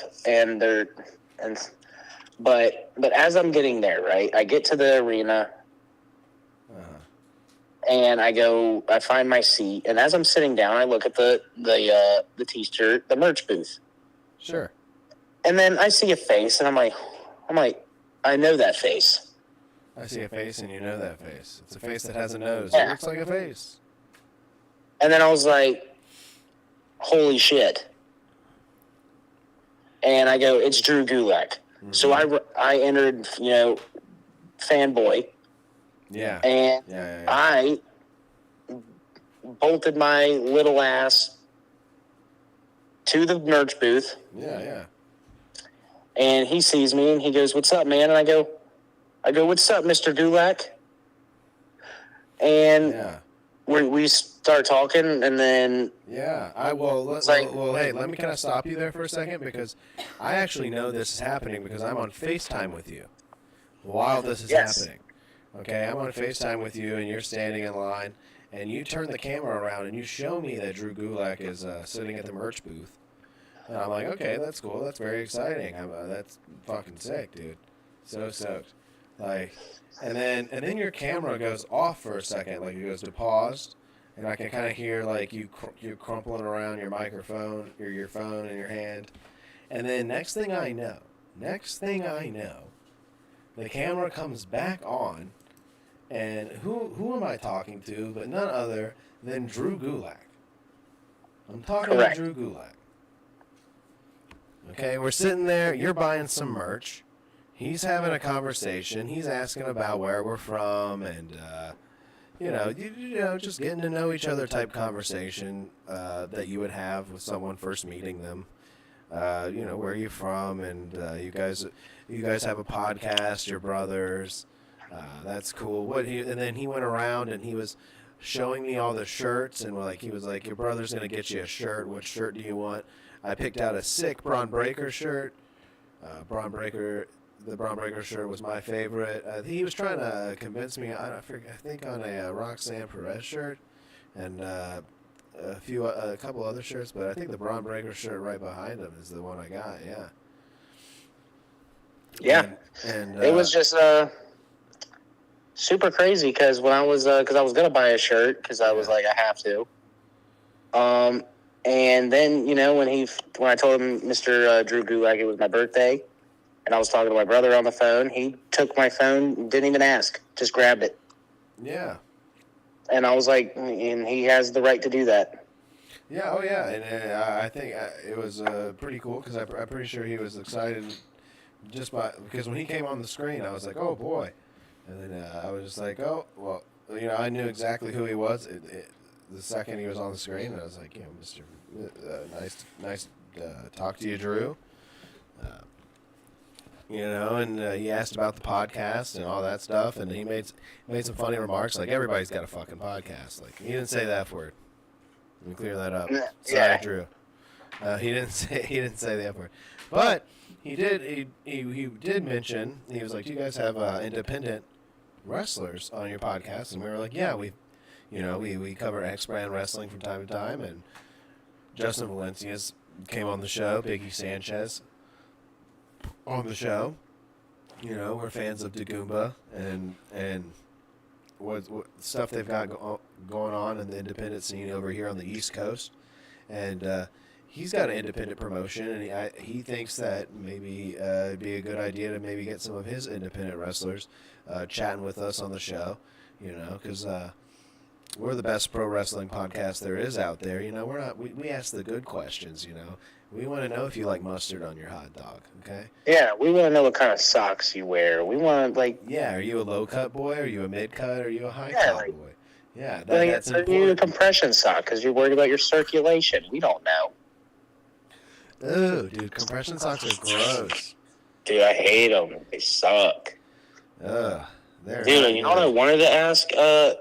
but as I'm getting there, right, I get to the arena, and I find my seat, and as I'm sitting down, I look at the t-shirt, the merch booth. Sure. And then I see a face, and I'm like, I know that face. I see a face, and you know that face. It's a face that has a nose. Yeah. It looks like a face. And then I was like, holy shit. And I go, it's Drew Gulak. Mm-hmm. So I entered, fanboy. Yeah. And yeah. I bolted my little ass to the merch booth. Yeah. And he sees me and he goes, "What's up, man?" And I go, "What's up, Mr. Gulak?" And we start talking, and then hey, let me kind of stop you there for a second, because I actually know this is happening because I'm on FaceTime with you while this is happening. Okay, I'm on FaceTime with you, and you're standing in line, and you turn the camera around, and you show me that Drew Gulak is sitting at the merch booth. And I'm like, okay, that's cool. That's very exciting. That's fucking sick, dude. So stoked. Like, and then your camera goes off for a second. Like, it goes to pause. And I can kind of hear, like, you're crumpling around your microphone, or your phone in your hand. And then next thing I know, the camera comes back on. And who am I talking to but none other than Drew Gulak. I'm talking Correct. to Drew Gulak. Okay, we're sitting there. You're buying some merch. He's having a conversation. He's asking about where we're from and, you know, just getting to know each other type conversation that you would have with someone first meeting them. You know, where are you from? And you guys have a podcast. You're brothers. That's cool. And then he went around and he was showing me all the shirts and he was like, your brother's gonna get you a shirt. What shirt do you want? I picked out a sick Braun Breaker shirt. The Braun Breaker shirt was my favorite. He was trying to convince me. I think on a Roxanne Perez shirt and a couple other shirts, but I think the Braun Breaker shirt right behind him is the one I got. Yeah. Yeah. And it was just super crazy because when I was gonna buy a shirt because I was like I have to. And then, you know, when I told him, Mr. Drew Gulak, it was my birthday, and I was talking to my brother on the phone, he took my phone, didn't even ask, just grabbed it. Yeah. And I was like, and he has the right to do that. Yeah, oh yeah, and I think it was pretty cool because I'm pretty sure he was excited because when he came on the screen, I was like, oh boy, and then I was just like, oh well, you know, I knew exactly who he was the second he was on the screen, and I was like, you know, Mr. Nice talk to you, Drew. You know, and he asked about the podcast and all that stuff, and he made some funny remarks, like everybody's got a fucking podcast. Like he didn't say the F word. Let me clear that up. Sorry, Drew. He didn't say the F word, but he did mention, he was like, do you guys have independent wrestlers on your podcast? And we were like, yeah, we cover XBRAND wrestling from time to time, and Justin Valencia's came on the show, Biggie Sanchez on the show. You know, we're fans of Dagumba and what stuff they've got going on in the independent scene over here on the East Coast, and he's got an independent promotion, and he thinks that maybe it'd be a good idea to maybe get some of his independent wrestlers chatting with us on the show, you know, because we're the best pro wrestling podcast there is out there. You know, we ask the good questions, you know. We want to know if you like mustard on your hot dog, okay? Yeah, we want to know what kind of socks you wear. We want to, yeah, are you a low cut boy? Are you a mid cut? Are you a high cut boy? Yeah, that's important. You need a compression sock because you're worried about your circulation. We don't know. Ooh, dude, compression socks are gross. Dude, I hate them. They suck. Ugh. Dude, you know what I wanted to ask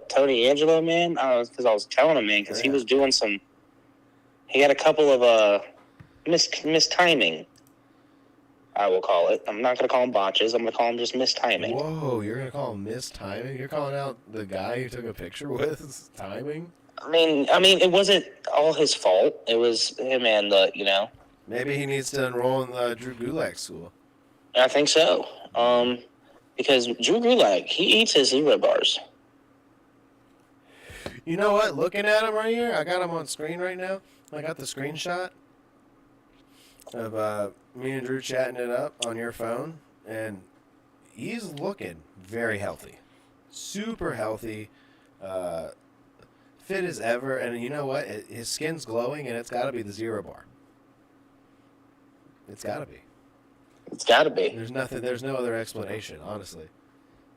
Tony Angelo, man? Because I was telling him, man, because he was doing he had a couple of mistiming, I will call it. I'm not going to call them botches. I'm going to call them just mistiming. Whoa, you're going to call them mistiming? You're calling out the guy you took a picture with timing? I mean, it wasn't all his fault. It was him and you know. Maybe he needs to enroll in the Drew Gulak school. I think so. Because Drew Gulak, he eats his zero bars. You know what? Looking at him right here, I got him on screen right now. I got the screenshot of me and Drew chatting it up on your phone, and he's looking very healthy. Super healthy. Fit as ever, and you know what? His skin's glowing, and it's got to be the zero bar. It's got to be. It's got to be. There's no other explanation, honestly.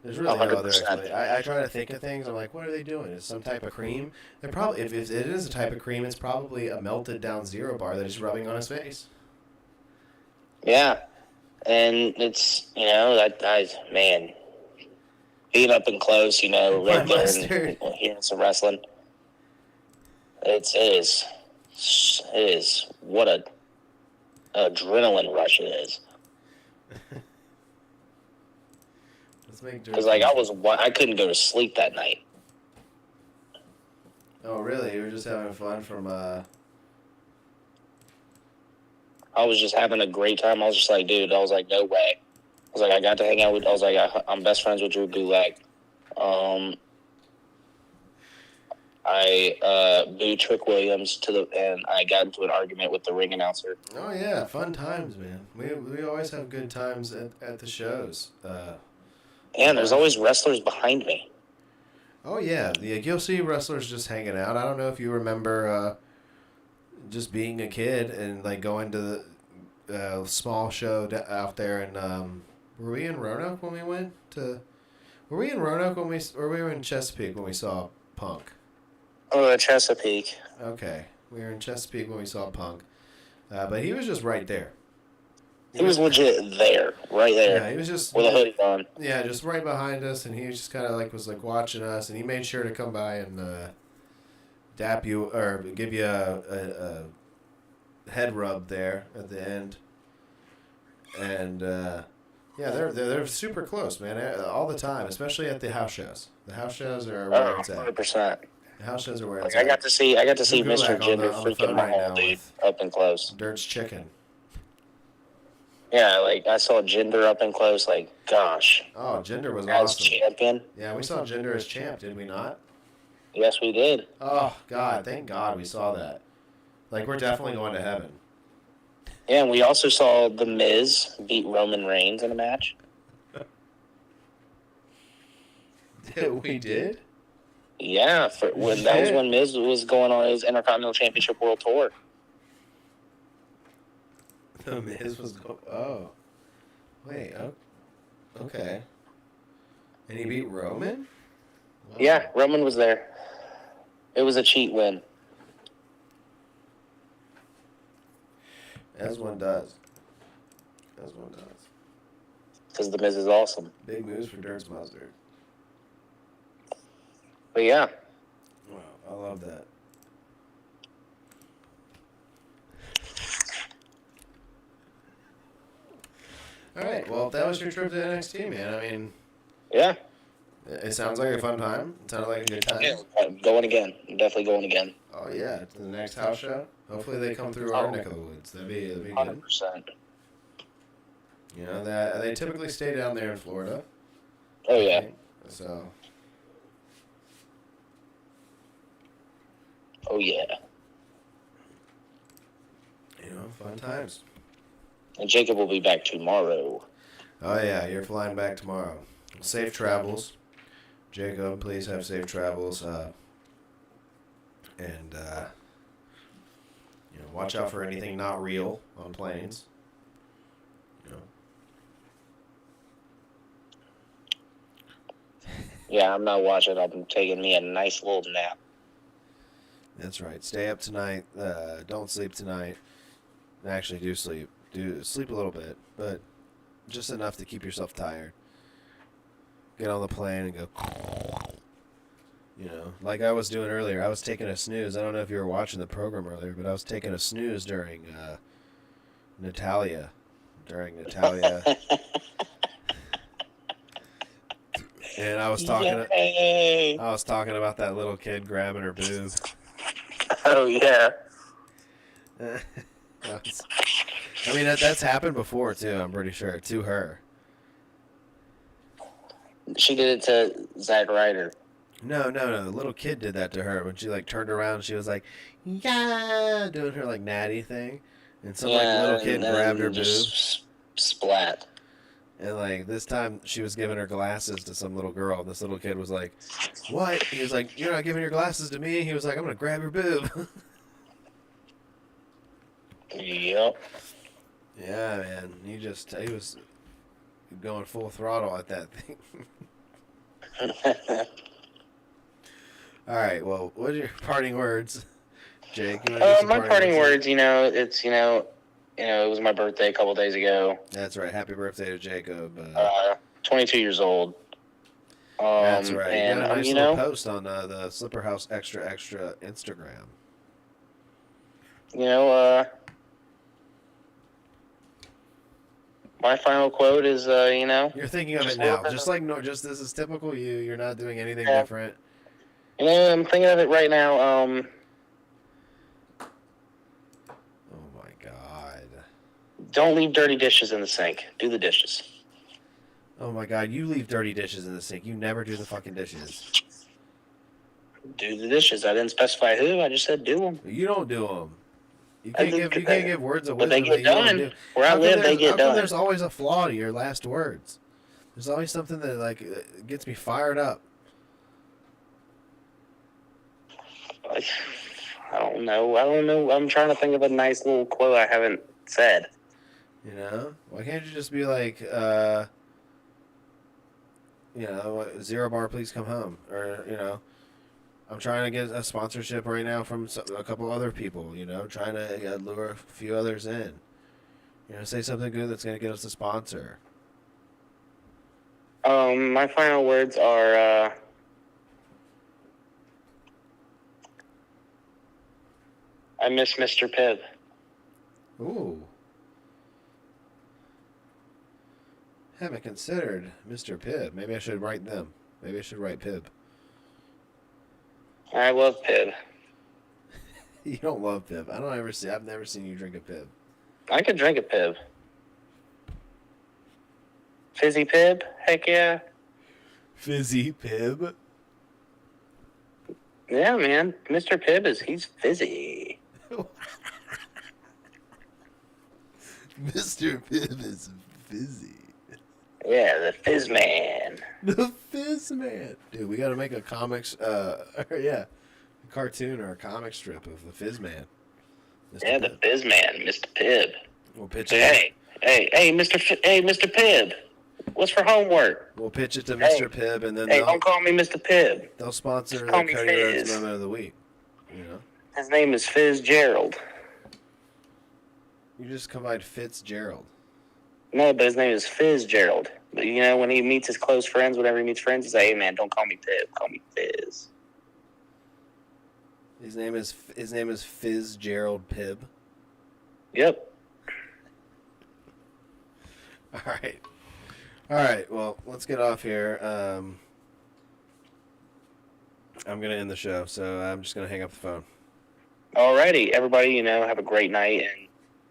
There's really 100%. No other explanation. I try to think of things. I'm like, what are they doing? Is some type of cream? They're probably, if it is a type of cream, it's probably a melted down zero bar that he's rubbing on his face. Yeah, and it's, you know, man, being up and close, you know, right there and hearing some wrestling. It is what a adrenaline rush it is. Because I couldn't go to sleep that night. Oh really? You were just having fun from I was just having a great time. I was just like, dude, I was like, no way. I was like, I got to hang out with, I was like, I'm best friends with Drew Gulak. I booed Trick Williams and I got into an argument with the ring announcer. Oh yeah, fun times, man. We always have good times at the shows. And there's always wrestlers behind me. Oh yeah, you'll see wrestlers just hanging out. I don't know if you remember just being a kid and like going to the small show out there, and were we in Roanoke when we went to? Were we in Roanoke when or we were in Chesapeake when we saw Punk? Oh, Chesapeake. Okay, we were in Chesapeake when we saw Punk, but he was just right there. He was legit there, right there. Yeah, he was just with a hoodie on. Yeah, just right behind us, and he was just kind of was watching us, and he made sure to come by and dap you or give you a head rub there at the end. And yeah, they're super close, man, all the time, especially at the house shows. The house shows are where it's at. 100%. The house shows are where it's I at. got to see Mr. Jinder on the freaking Mahal, dude, up and close. Dirt's chicken. Yeah, I saw Jinder up and close, gosh. Oh, Jinder was as awesome. Champion. Yeah, we saw Jinder as champ, did we not? Yes, we did. Oh, God, thank God we saw that. We're definitely going to heaven. Yeah, and we also saw The Miz beat Roman Reigns in a match. We did? Yeah, that was when Miz was going on his Intercontinental Championship World Tour. The Miz was going... Oh. Wait, okay. And he beat Roman? Wow. Yeah, Roman was there. It was a cheat win. As one does. Because The Miz is awesome. Big moves for Dirt's Mustard. But yeah. Wow, I love that. All right, well, if that was your trip to NXT, man, I mean... Yeah. It sounds like a fun time. It sounded like a good time. Yeah, I'm going again. I'm definitely going again. Oh, yeah, to the next house show? Hopefully they come through our neck of the woods. That'd be good. 100%. You know, they typically stay down there in Florida. Oh, yeah. So... Oh, yeah. You know, fun times. And Jacob will be back tomorrow. Oh, yeah, you're flying back tomorrow. Safe travels. Jacob, please have safe travels. And, you know, watch out for anything not real on planes. You know. Yeah, I'm not watching. I'm taking me a nice little nap. That's right. Stay up tonight. Don't sleep tonight. Actually, do sleep. Do sleep a little bit, but just enough to keep yourself tired. Get on the plane and go. You know, like I was doing earlier. I was taking a snooze. I don't know if you were watching the program earlier, but I was taking a snooze during Natalia. And I was talking. Yay. I was talking about that little kid grabbing her boob. Oh yeah. I mean, that's happened before too. I'm pretty sure to her. She did it to Zack Ryder. No. The little kid did that to her when she turned around. She was like, "Yeah," doing her natty thing, and some little kid grabbed her boob. Splat. And this time she was giving her glasses to some little girl. And this little kid was like, "What?" He was like, "You're not giving your glasses to me." He was like, "I'm gonna grab your boob." Yep. Yeah, man. He was going full throttle at that thing. All right. Well, what are your parting words, Jake? My parting words, it's it was my birthday a couple days ago. That's right. Happy birthday to Jacob. 22 years old. That's right. And you got a nice little post on the Slipper House Extra Instagram. My final quote is, You're thinking of it now. Just this is typical you. You're not doing anything different. I'm thinking of it right now. Oh my God. Don't leave dirty dishes in the sink. Do the dishes. Oh my God, you leave dirty dishes in the sink. You never do the fucking dishes. Do the dishes. I didn't specify who. I just said do them. You don't do them. You can't give words of But they wisdom get that you don't done. do. Where I live, they get How come done. there's always a flaw to your last words? There's always something that like gets me fired up. I don't know. I'm trying to think of a nice little quote I haven't said. You know? Why can't you just be like, Zero Bar, please come home, or I'm trying to get a sponsorship right now from a couple other people. Trying to lure a few others in. Say something good that's gonna get us a sponsor. My final words are. I miss Mr. Pibb. Ooh. Haven't considered Mr. Pibb. Maybe I should write them. Maybe I should write Pibb. I love Pibb. You don't love Pibb. I've never seen you drink a Pibb. I could drink a Pibb. Fizzy Pibb? Heck yeah. Fizzy Pibb? Yeah, man. Mr. Pibb he's fizzy. Mr. Pibb is fizzy. Yeah, the Fizz Man. The Fizz Man. Dude, we gotta make a a cartoon or a comic strip of the Fizz Man. Yeah, the Fizz Man, Mr. Pibb. We'll pitch it. Hey, Mr. Pibb. What's for homework? We'll pitch it to Mr. Pibb, and then don't call me Mr. Pibb. They'll sponsor the Call me Cody Rhodes Fizz. Moment of the Week. His name is Fitzgerald. You just combined Fitzgerald. No, but his name is Fitzgerald. But when he meets his close friends, whenever he meets friends, he's like, "Hey man, don't call me Pibb, call me Fizz." His name is Fitzgerald Pibb. Yep. All right. Well, let's get off here. I'm gonna end the show, so I'm just gonna hang up the phone. Alrighty, everybody. Have a great night, and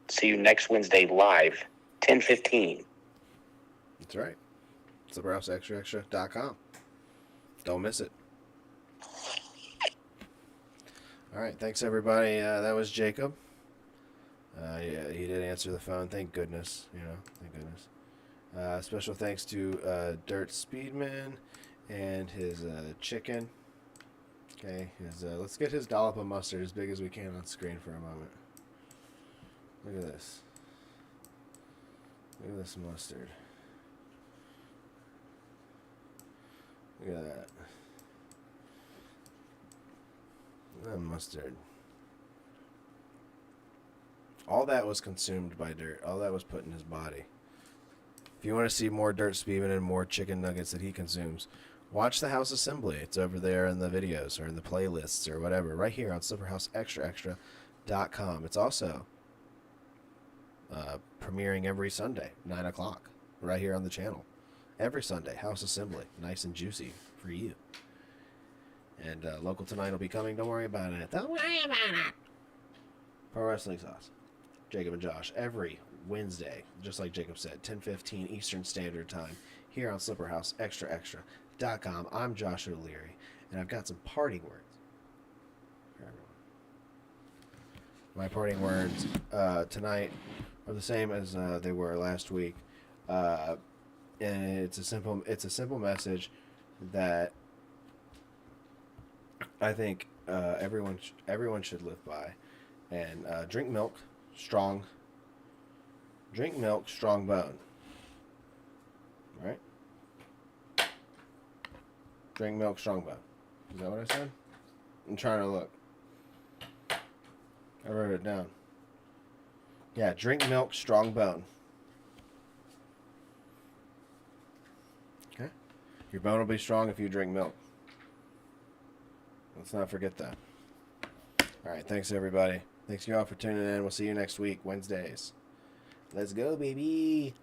see you next Wednesday live, 10:15. That's right. XBRAND.com. Don't miss it. All right. Thanks, everybody. That was Jacob. Yeah, he did answer the phone. Thank goodness. Thank goodness. Special thanks to Dirt Speedman and his chicken. Okay. Let's get his dollop of mustard as big as we can on screen for a moment. Look at this. Look at this mustard. Look at that. That mustard. All that was consumed by Dirt. All that was put in his body. If you want to see more Dirt Speedman and more chicken nuggets that he consumes, watch the House Assembly. It's over there in the videos or in the playlists or whatever. Right here on SlipperhouseExtraExtra.com. It's also premiering every Sunday, 9 o'clock, right here on the channel. Every Sunday, House Assembly. Nice and juicy for you. And Local Tonight will be coming. Don't worry about it. Don't worry about it. Pro Wrestling Sauce. Jacob and Josh every Wednesday, just like Jacob said, 10:15 Eastern Standard Time, here on SlipperhouseExtraExtra.com. I'm Josh O'Leary, and I've got some parting words for everyone. My parting words tonight are the same as they were last week, and it's a simple message that I think everyone should live by. And drink milk, strong bone. Right? Drink milk, strong bone. Is that what I said? I'm trying to look. I wrote it down. Yeah, drink milk, strong bone. Okay? Your bone will be strong if you drink milk. Let's not forget that. All right, thanks everybody. Thanks you all for tuning in. We'll see you next week, Wednesdays. Let's go, baby.